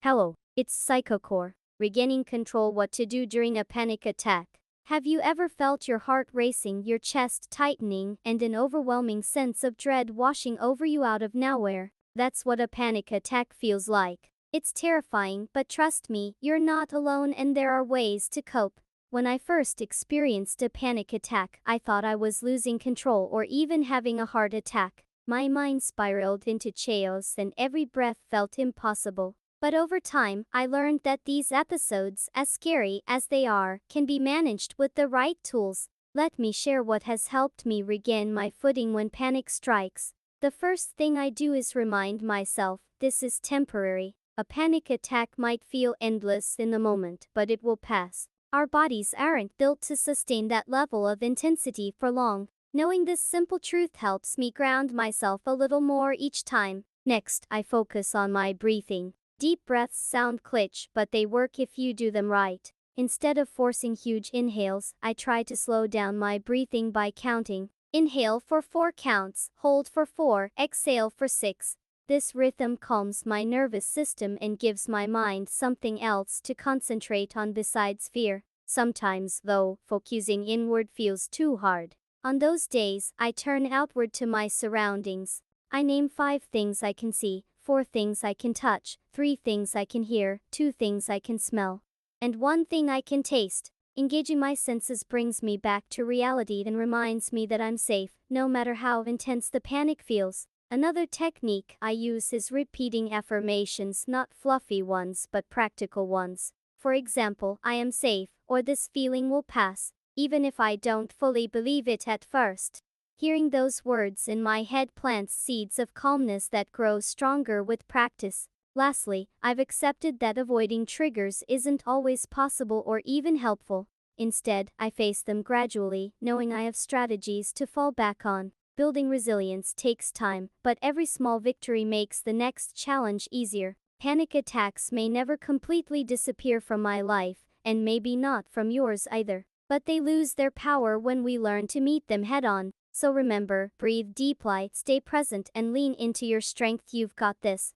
Hello, it's PSYCHOCORE, regaining control what to do during a panic attack. Have you ever felt your heart racing, your chest tightening, and an overwhelming sense of dread washing over you out of nowhere? That's what a panic attack feels like. It's terrifying, but trust me, you're not alone and there are ways to cope. When I first experienced a panic attack, I thought I was losing control or even having a heart attack. My mind spiraled into chaos and every breath felt impossible. But over time, I learned that these episodes, as scary as they are, can be managed with the right tools. Let me share what has helped me regain my footing when panic strikes. The first thing I do is remind myself, this is temporary. A panic attack might feel endless in the moment, but it will pass. Our bodies aren't built to sustain that level of intensity for long. Knowing this simple truth helps me ground myself a little more each time. Next, I focus on my breathing. Deep breaths sound cliché, but they work if you do them right. Instead of forcing huge inhales, I try to slow down my breathing by counting. Inhale for 4 counts, hold for 4, exhale for 6. This rhythm calms my nervous system and gives my mind something else to concentrate on besides fear. Sometimes, though, focusing inward feels too hard. On those days, I turn outward to my surroundings. I name 5 things I can see, 4 things I can touch, 3 things I can hear, 2 things I can smell, and 1 thing I can taste. Engaging my senses brings me back to reality and reminds me that I'm safe, no matter how intense the panic feels. Another technique I use is repeating affirmations, not fluffy ones but practical ones. For example, I am safe, or this feeling will pass, even if I don't fully believe it at first. Hearing those words in my head plants seeds of calmness that grow stronger with practice. Lastly, I've accepted that avoiding triggers isn't always possible or even helpful. Instead, I face them gradually, knowing I have strategies to fall back on. Building resilience takes time, but every small victory makes the next challenge easier. Panic attacks may never completely disappear from my life, and maybe not from yours either, but they lose their power when we learn to meet them head on. So remember, breathe deeply, stay present, and lean into your strength. You've got this.